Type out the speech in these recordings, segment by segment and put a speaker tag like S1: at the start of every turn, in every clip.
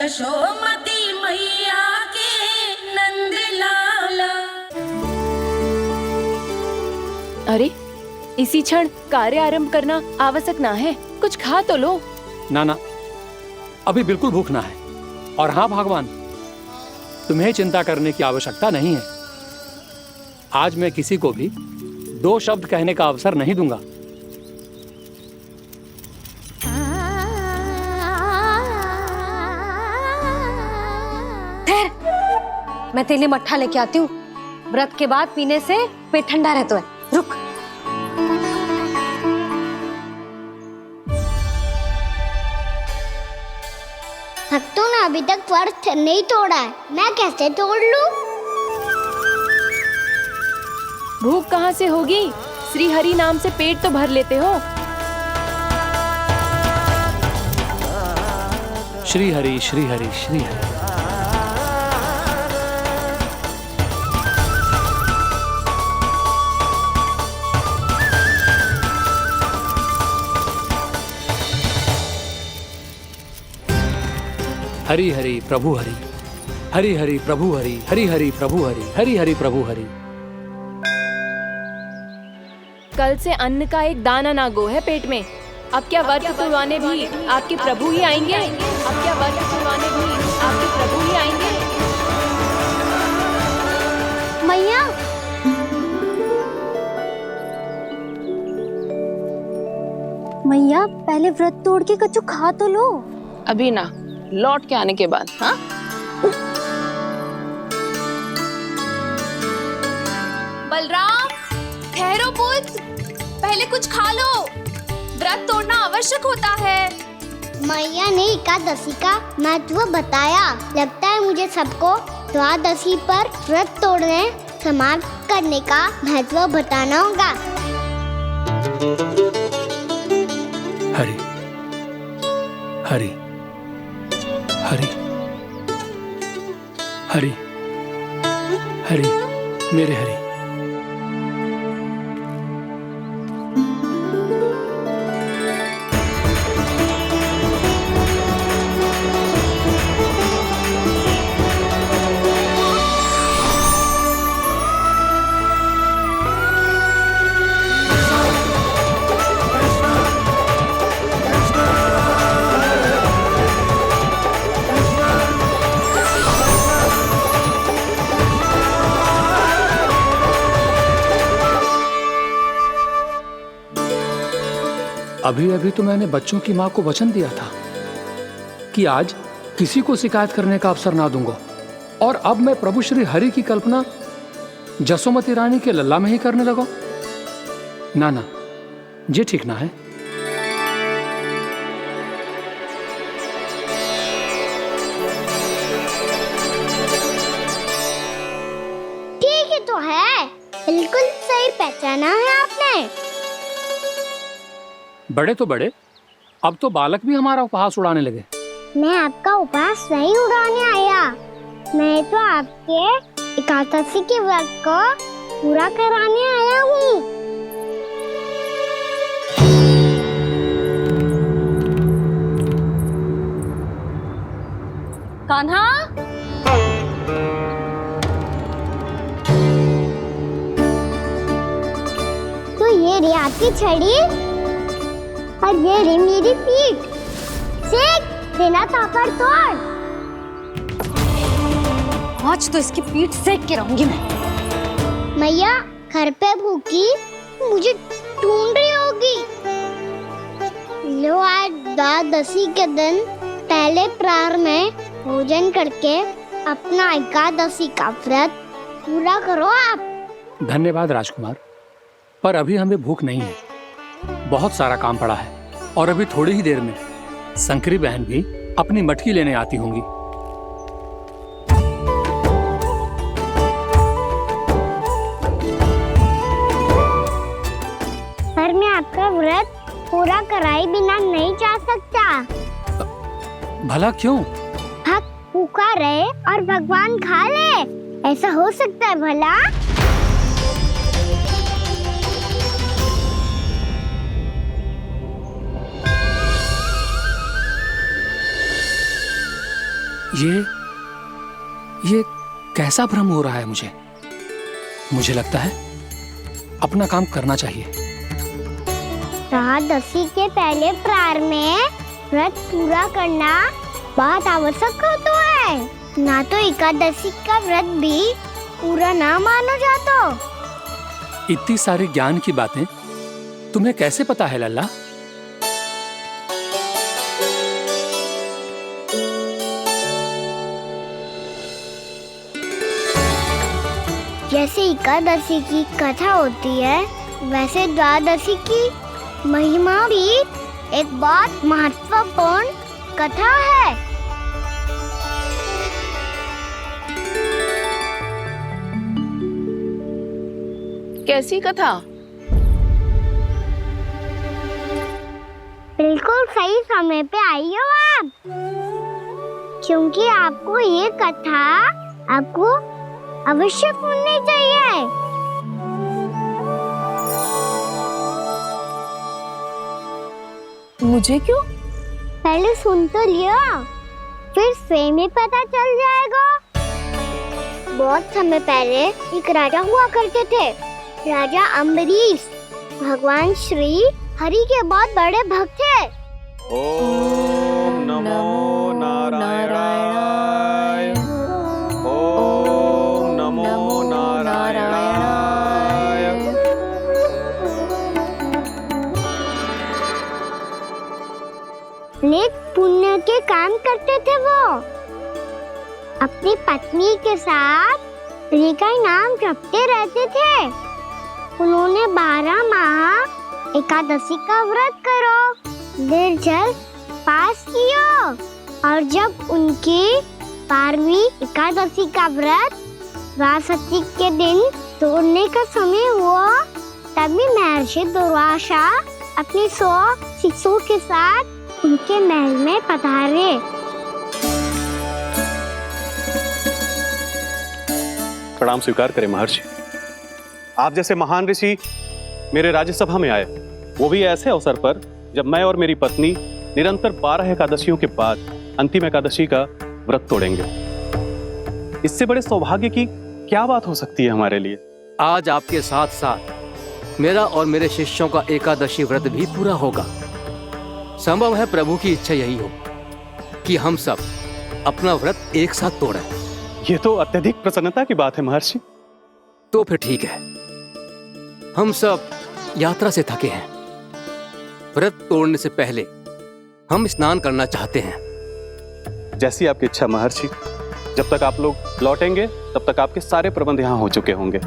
S1: यशोमती मैया के नंद लाला।
S2: अरे इसी क्षण कार्य आरंभ करना आवश्यक ना है, कुछ खा तो लो।
S3: ना ना, अभी बिल्कुल भूख ना है। और हाँ भगवान, तुम्हें चिंता करने की आवश्यकता नहीं है। आज मैं किसी को भी 2 शब्द कहने का अवसर नहीं दूंगा।
S4: मैं तेरे लिए मट्ठा लेके आती हूँ। व्रत के बाद पीने से पेट ठंडा रहता है। रुक।
S5: भक्तों ने अभी तक व्रत नहीं तोड़ा है, मैं कैसे तोड़ लूं?
S2: भूख कहाँ से होगी? श्री हरि नाम से पेट तो भर लेते हो।
S3: श्री हरि श्री हरि श्री हरि। हरि हरि प्रभु हरि, हरि हरि प्रभु हरि, हरि हरि प्रभु हरि, हरि हरि प्रभु हरि।
S2: कल से अन्न का एक दाना ना गो है पेट में। अब क्या व्रत तुड़वाने भी आपके प्रभु ही आएंगे? अब क्या व्रत तुड़वाने भी आपके प्रभु ही आएंगे?
S5: मैया, मैया पहले व्रत तोड़ के कछु खा तो लो।
S6: अभी ना, लौट के आने के बाद। हाँ,
S7: बलराम, ठहरो पुत्र, पहले कुछ खा लो। व्रत तोड़ना आवश्यक होता है।
S5: मैया ने एकादशी का महत्व बताया। लगता है मुझे सबको द्वादशी पर व्रत तोड़ने समाप्त करने का महत्व बताना होगा।
S3: हरि हरि हरि हरि हरि, मेरे हरि। अभी अभी तो मैंने बच्चों की माँ को वचन दिया था कि आज किसी को शिकायत करने का अवसर ना दूंगा, और अब मैं प्रभु श्री हरि की कल्पना जसोमती रानी के लल्ला में ही करने लगा। ना ना, ये ठीक ना है।
S5: ठीक है तो है, बिल्कुल सही पहचाना है आपने।
S3: बड़े तो बड़े, अब तो बालक भी हमारा उपहास उड़ाने लगे।
S5: मैं आपका उपहास नहीं उड़ाने आया, मैं तो आपके एकादशी के व्रत को पूरा कराने आया हूँ।
S4: कान्हा,
S5: तो ये रे आपकी छड़ी और ये रे मेरी पीठ। सेक बिना तापर तोड़।
S4: आज तो इसकी पीठ सेक के रहूंगी मैं।
S5: मैया घर पे भूखी मुझे ढूंढ रही होगी। लो, आज द्वादशी के दिन पहले प्रहर में भोजन करके अपना एकादशी का व्रत पूरा करो आप।
S3: धन्यवाद राजकुमार, पर अभी हमें भूख नहीं है। बहुत सारा काम पड़ा है, और अभी थोड़ी ही देर में शंकरी बहन भी अपनी मटकी लेने आती होंगी।
S5: पर मैं आपका व्रत पूरा कराए बिना नहीं जा सकता।
S3: भला क्यों?
S5: भक्त भूखा रहे और भगवान खा ले, ऐसा हो सकता है भला?
S3: ये कैसा भ्रम हो रहा है मुझे लगता है अपना काम करना चाहिए।
S5: एकादशी के पहले प्रार में व्रत पूरा करना बहुत आवश्यक होता है, ना तो एकादशी का व्रत भी पूरा ना मानो जातो।
S3: इतनी सारी ज्ञान की बातें तुम्हें कैसे पता है लल्ला?
S5: जैसे एकादशी की कथा होती है, वैसे द्वादशी की महिमा भी एक बहुत महत्वपूर्ण कथा है।
S6: कैसी कथा?
S5: बिल्कुल सही समय पे आई हो आप, क्योंकि आपको ये कथा आपको अवश्य सुननी चाहिए।
S6: मुझे क्यों?
S5: पहले सुन तो लियो, फिर स्वयं ही पता चल जाएगा। बहुत समय पहले एक राजा हुआ करते थे, राजा अम्बरीश। भगवान श्री हरि के बहुत बड़े भक्त थे।
S8: ओम नमो नारायणाय। ओम नमो नारायणाय।
S5: नेक पुण्य के काम करते थे वो। अपनी पत्नी के साथ हरि का नाम जपते रहते थे। उन्होंने 12 माह एकादशी का व्रत करो निर्जल पास किया, और जब उनकी 12वीं एकादशी का व्रत द्वादशी के दिन तोड़ने का समय हुआ, तभी महर्षि दुर्वासा अपनी 100 शिष्यों के साथ उनके महल में पधारे।
S8: प्रणाम स्वीकार करें महर्षि। आप जैसे महान ऋषि मेरे राज्यसभा में आए, वो भी ऐसे अवसर पर जब मैं और मेरी पत्नी निरंतर 12 एकादशियों के बाद अंतिम एकादशी का व्रत तोड़ेंगे। इससे बड़े सौभाग्य की क्या बात हो सकती है हमारे लिए?
S9: आज आपके साथ साथ मेरा और मेरे शिष्यों का एकादशी व्रत भी पूरा होगा। संभव है प्रभु की इच्छा यही हो कि हम सब अपना व्रत एक साथ तोड़ें।
S8: ये तो अत्यधिक प्रसन्नता की बात है महर्षि।
S9: तो फिर ठीक है, हम सब यात्रा से थके हैं। व्रत तोड़ने से पहले हम स्नान करना चाहते हैं।
S8: जैसी आपकी इच्छा महर्षि। जब तक आप लोग लौटेंगे तब तक आपके सारे प्रबंध यहाँ हो चुके होंगे।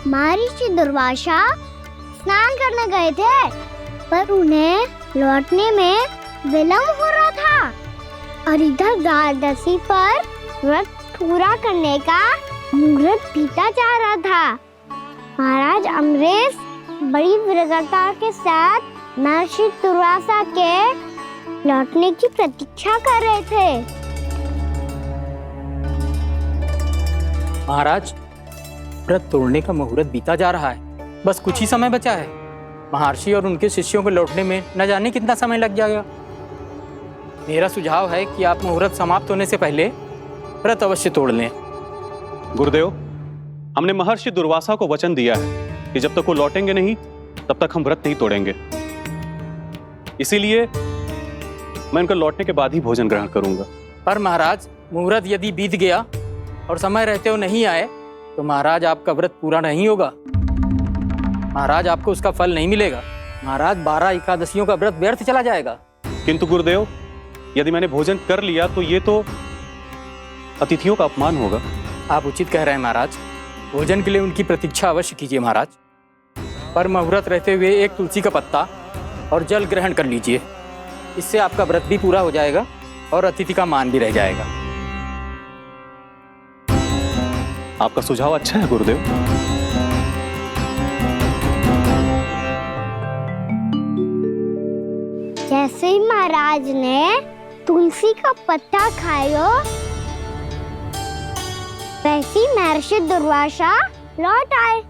S5: महर्षि दुर्वासा स्नान करने गए थे, पर उन्हें लौटने में विलंब हो रहा था, और इधर द्वादशी पर व्रत पूरा करने का मुहूर्त बीता जा रहा था। महाराज अम्बरीश बड़ी विरगता के साथ महर्षि दुर्वासा के लौटने की प्रतीक्षा कर रहे थे।
S10: महाराज, व्रत तोड़ने का मुहूर्त बीता जा रहा है, बस कुछ ही समय बचा है। महर्षि और उनके शिष्यों को लौटने में न जाने कितना समय लग जाएगा। मेरा सुझाव है कि आप मुहूर्त समाप्त होने से पहले व्रत अवश्य तोड़ लें।
S8: गुरुदेव, हमने महर्षि दुर्वासा को वचन दिया है कि जब तक वो लौटेंगे नहीं तब तक हम व्रत नहीं तोड़ेंगे। इसीलिए मैं उनके लौटने के बाद ही भोजन ग्रहण करूंगा।
S10: पर महाराज, मुहूर्त यदि बीत गया और समय रहते हो नहीं आए तो महाराज आपका व्रत पूरा नहीं होगा। महाराज, आपको उसका फल नहीं मिलेगा। महाराज, 12 एकादशियों का व्रत व्यर्थ चला जाएगा।
S8: किंतु गुरुदेव, यदि मैंने भोजन कर लिया तो ये तो अतिथियों का अपमान होगा।
S10: आप उचित कह रहे हैं महाराज। भोजन के लिए उनकी प्रतीक्षा अवश्य कीजिए महाराज, पर मुहूर्त रहते हुए एक तुलसी का पत्ता और जल ग्रहण कर लीजिए। इससे आपका व्रत भी पूरा हो जाएगा और अतिथि का मान भी रह जाएगा।
S8: आपका सुझाव अच्छा है गुरुदेव।
S5: जैसे ही महाराज ने तुलसी का पत्ता खाया, वैसे ही महर्षि दुर्वासा लौट आए।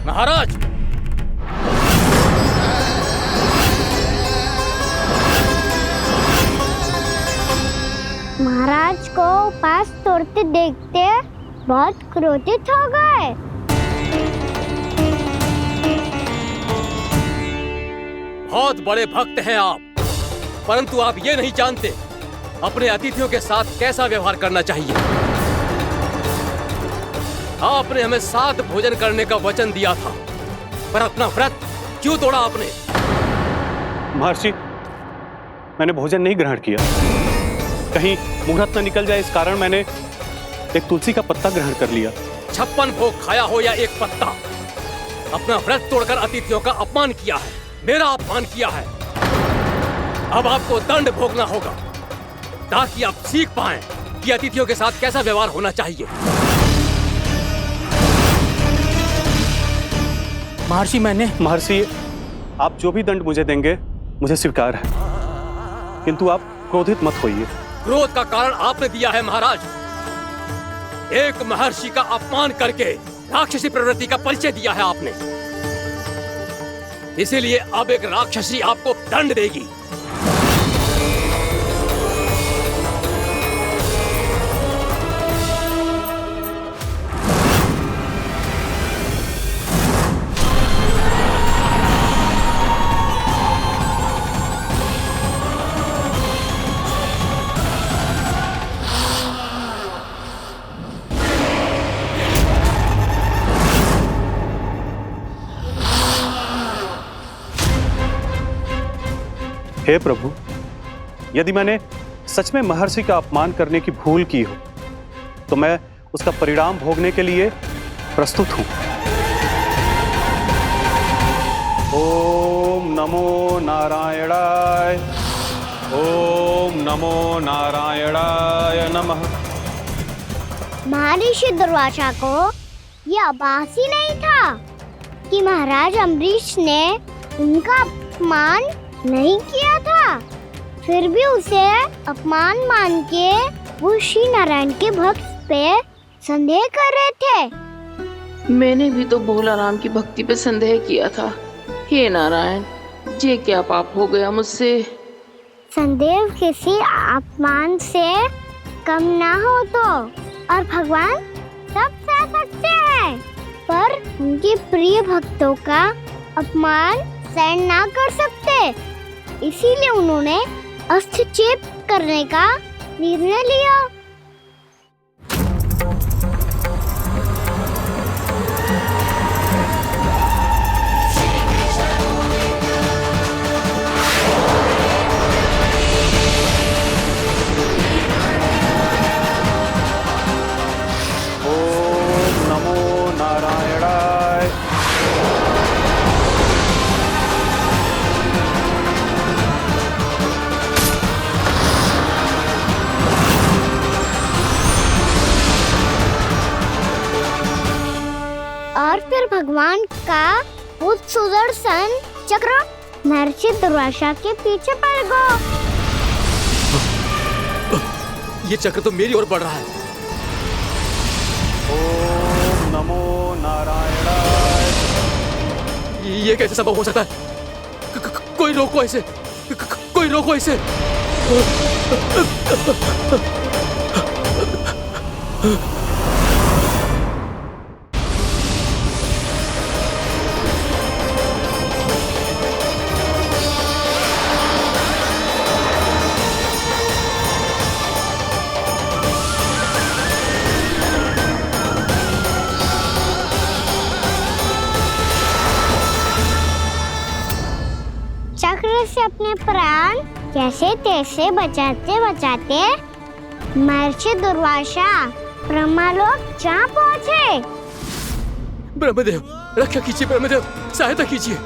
S10: महाराज,
S5: महाराज को उपास तोड़ते देखते बहुत क्रोधित हो गए।
S9: बहुत बड़े भक्त हैं आप, परंतु आप ये नहीं जानते अपने अतिथियों के साथ कैसा व्यवहार करना चाहिए। आपने हमें साथ भोजन करने का वचन दिया था, पर अपना व्रत क्यों तोड़ा आपने?
S8: महर्षि, मैंने भोजन नहीं ग्रहण किया। कहीं मुहूर्त न निकल जाए, इस कारण मैंने एक तुलसी का पत्ता ग्रहण कर लिया।
S9: 56 भोग खाया हो या एक पत्ता, अपना व्रत तोड़कर अतिथियों का अपमान किया है, मेरा अपमान किया है। अब आपको दंड भोगना होगा ताकि आप सीख पाएं कि अतिथियों के साथ कैसा व्यवहार होना चाहिए।
S10: महर्षि,
S8: महर्षि, आप जो भी दंड मुझे देंगे मुझे स्वीकार है, किंतु आप क्रोधित मत होइए।
S9: क्रोध का कारण आपने दिया है महाराज। एक महर्षि का अपमान करके राक्षसी प्रवृत्ति का परिचय दिया है आपने, इसीलिए अब एक राक्षसी आपको दंड देगी।
S8: हे प्रभु, यदि मैंने सच में महर्षि का अपमान करने की भूल की हो तो मैं उसका परिणाम भोगने के लिए प्रस्तुत हूं। ओम नमो नारायणाय, ओम नमो नारायणाय नमः।
S5: महर्षि दुर्वासा को यह आभास ही नहीं था कि महाराज अम्बरीश ने उनका अपमान नहीं किया था, फिर भी उसे अपमान मान के वो श्री नारायण के भक्त पे संदेह कर रहे थे।
S6: मैंने भी तो भोला राम की भक्ति पे संदेह किया था। हे नारायण, ये क्या पाप हो गया मुझसे?
S5: संदेह किसी अपमान से कम ना हो तो, और भगवान सब सह सकते हैं, पर उनके प्रिय भक्तों का अपमान सहन ना कर सकते, इसीलिए उन्होंने अस्थिचेप करने का निर्णय लिया।
S8: ओम नमो नारायणाय।
S5: और फिर भगवान का वो सुदर्शन चक्र महर्षि दुर्वासा के पीछे पड़ गया।
S9: ये चक्र तो मेरी ओर बढ़ रहा है।
S8: ओम नमो नारायणाय।
S9: ये कैसे संभव हो सकता है? कोई रोको इसे, कोई रोको इसे।
S5: चक्र से अपने प्राण कैसे तैसे बचाते बचाते महर्षि दुर्वासा ब्रह्मलोक जा पहुँचे।
S9: ब्रह्मदेव, रक्षा कीजिए ब्रह्मदेव, सहायता कीजिए,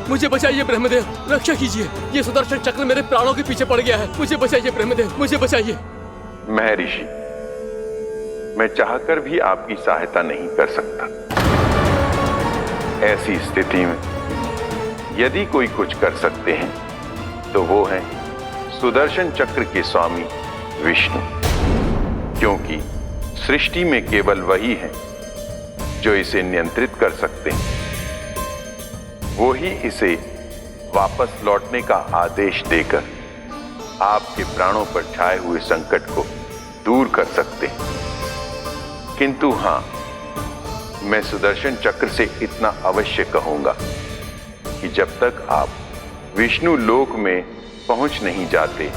S9: मुझे बचाइए ब्रह्मदेव, रक्षा कीजिए। ये सुदर्शन चक्र मेरे प्राणों के पीछे पड़ गया है, मुझे बचाइए ब्रह्मदेव, मुझे बचाइए।
S11: महर्षि, मैं चाहकर भी आपकी सहायता नहीं कर सकता। ऐसी स्थिति में यदि कोई कुछ कर सकते हैं तो वो है सुदर्शन चक्र के स्वामी विष्णु, क्योंकि सृष्टि में केवल वही है जो इसे नियंत्रित कर सकते हैं। वो ही इसे वापस लौटने का आदेश देकर आपके प्राणों पर छाए हुए संकट को दूर कर सकते, किंतु हां, मैं सुदर्शन चक्र से इतना अवश्य कहूंगा कि जब तक आप विष्णु लोक में पहुंच नहीं जाते,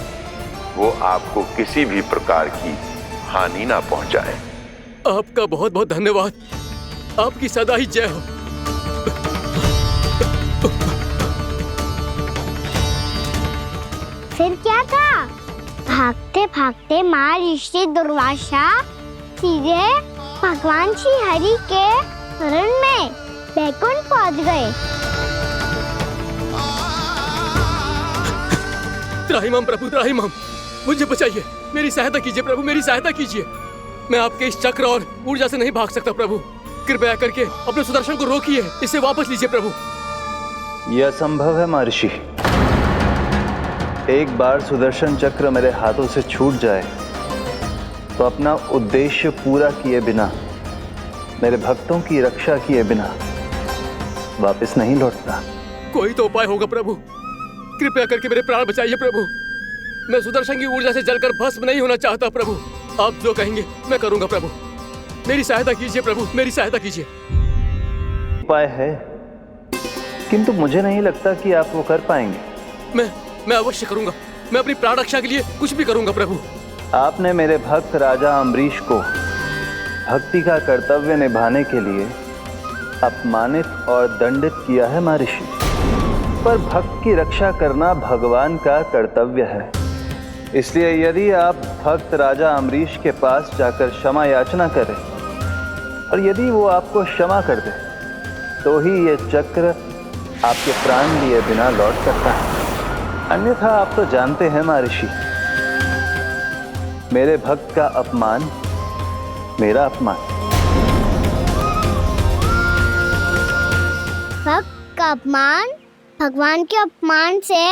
S11: वो आपको किसी भी प्रकार की हानि ना पहुंचाए।
S9: आपका बहुत बहुत धन्यवाद। आपकी सदा ही जय हो।
S5: फिर क्या था? भागते भागते महर्षि दुर्वासा सीधे भगवान श्री हरि के शरण में बैकुंठ पहुंच गए।
S9: त्राहिमाम प्रभु, त्राहिमाम, मुझे बचाइए, मेरी सहायता कीजिए प्रभु, मेरी सहायता कीजिए। मैं आपके इस चक्र और ऊर्जा से नहीं भाग सकता प्रभु। कृपया करके अपने सुदर्शन को रोकिए, इसे वापस लीजिए प्रभु।
S12: यह संभव है महर्षि। एक बार सुदर्शन चक्र मेरे हाथों से छूट जाए तो अपना उद्देश्य पूरा किए बिना, मेरे भक्तों की रक्षा किए बिना वापस नहीं लौटता।
S9: कोई तो उपाय होगा प्रभु, कृपया करके मेरे प्राण बचाइए प्रभु। मैं सुदर्शन की ऊर्जा से जलकर भस्म नहीं होना चाहता प्रभु। आप जो कहेंगे मैं करूंगा प्रभु। मेरी सहायता कीजिए प्रभु, मेरी सहायता कीजिए।
S12: उपाय है, किंतु मुझे नहीं लगता कि आप वो कर पाएंगे।
S9: मैं अवश्य करूंगा। मैं अपनी प्राण रक्षा के लिए कुछ भी करूंगा प्रभु।
S12: आपने मेरे भक्त राजा अम्बरीश को भक्ति का कर्तव्य निभाने के लिए अपमानित और दंडित किया है महर्षि, पर भक्त की रक्षा करना भगवान का कर्तव्य है। इसलिए यदि आप भक्त राजा अम्बरीश के पास जाकर क्षमा याचना करें और यदि वो आपको क्षमा कर दे तो ही ये चक्र आपके प्राण लिए बिना लौट सकता है। अन्यथा आप तो जानते हैं महर्षि, मेरे भक्त का अपमान मेरा अपमान।
S5: भक्त का अपमान भगवान के अपमान से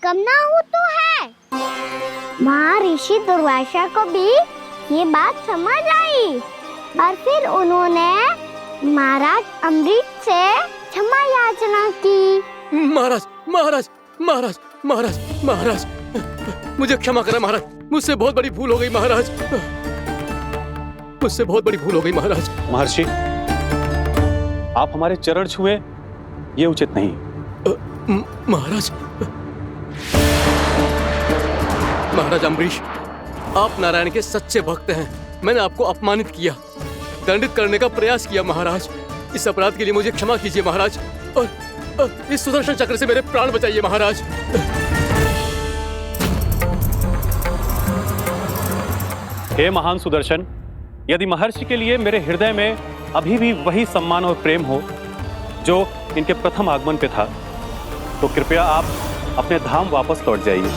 S5: कम ना हो तो है। महर्षि दुर्वासा को भी ये बात समझ आई और फिर उन्होंने महाराज अम्बरीश से क्षमा याचना की।
S9: महाराज महाराज महाराज महाराज महाराज, मुझे क्षमा करें महाराज, मुझसे बहुत बड़ी भूल हो गई महाराज, मुझसे बहुत बड़ी भूल हो गई महाराज।
S8: महर्षि, आप हमारे चरण छुए ये उचित नहीं।
S9: महाराज, महाराज अम्बरीश, आप नारायण के सच्चे भक्त हैं। मैंने आपको अपमानित किया, दंडित करने का प्रयास किया महाराज। इस अपराध के लिए मुझे क्षमा कीजिए महाराज, और इस सुदर्शन चक्र से मेरे प्राण बचाइए महाराज।
S8: हे महान सुदर्शन, यदि महर्षि के लिए मेरे हृदय में अभी भी वही सम्मान और प्रेम हो जो इनके प्रथम आगमन पे था, तो कृपया आप अपने धाम वापस लौट जाइए।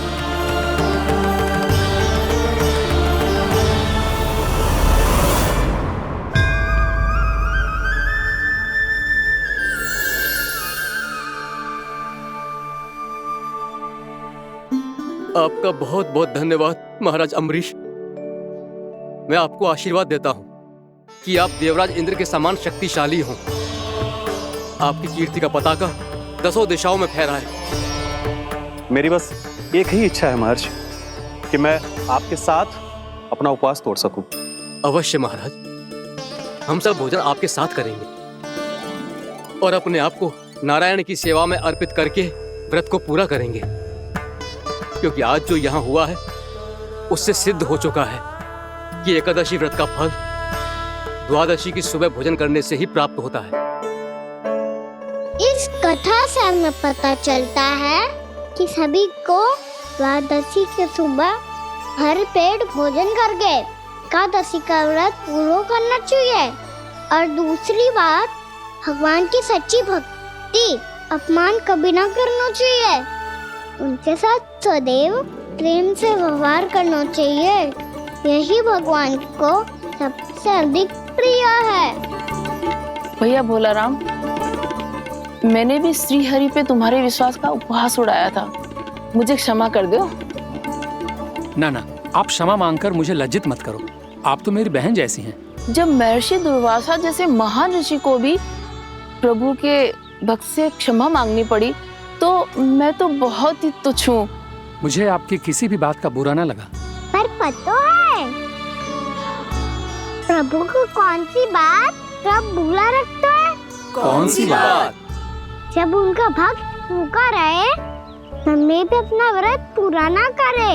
S9: आपका बहुत बहुत धन्यवाद महाराज अम्बरीश। मैं आपको आशीर्वाद देता हूं कि आप देवराज इंद्र के समान शक्तिशाली हों। आपकी कीर्ति का पताका 10 दिशाओं में फहराए।
S8: मेरी बस एक ही इच्छा है महर्षि, कि मैं आपके साथ अपना उपवास तोड़ सकूं।
S9: अवश्य महाराज, हम सब भोजन आपके साथ करेंगे और अपने आप को नारायण की सेवा में अर्पित करके व्रत को पूरा करेंगे, क्योंकि आज जो यहाँ हुआ है उससे सिद्ध हो चुका है कि एकादशी व्रत का फल द्वादशी की सुबह भोजन करने से ही प्राप्त होता है।
S5: इस कथा से हमें पता चलता है कि सभी को द्वादशी के सुबह भर पेट भोजन करके एकादशी का व्रत पूरा करना चाहिए। और दूसरी बात, भगवान की सच्ची भक्ति अपमान कभी ना करना चाहिए। उनके साथ सदैव प्रेम से व्यवहार करना चाहिए। यही भगवान को सबसे अधिक प्रिय है।
S1: भैया भोलाराम, मैंने भी श्री हरि पे तुम्हारे विश्वास का उपहास उड़ाया था, मुझे क्षमा कर दो।
S3: ना ना, आप क्षमा मांगकर मुझे लज्जित मत करो, आप तो मेरी बहन जैसी हैं।
S1: जब महर्षि दुर्वासा जैसे महान ऋषि को भी प्रभु के भक्त से क्षमा मांगनी पड़ी, तो मैं तो बहुत ही तुच्छ हूँ।
S3: मुझे आपकी किसी भी बात का बुरा ना लगा।
S5: पर पता है, प्रभु को कौन सी बात कब भूला रखता है?
S10: कौन सी बात?
S5: जब उनका भक्त भूखा रहे, हमें भी अपना व्रत पूरा ना करे।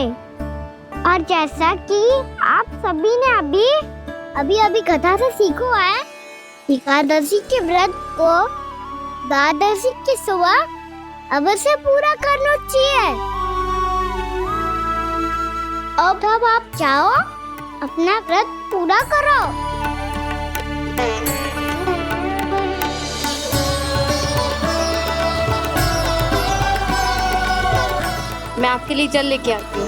S5: और जैसा कि आप सभी ने अभी कथा से सीखो है, एकादशी के व्रत को द्वादशी के सुबह अवश्य पूरा करना चाहिए। अब आप चाहो अपना व्रत पूरा करो।
S2: मैं आपके लिए जल लेके आती हूँ।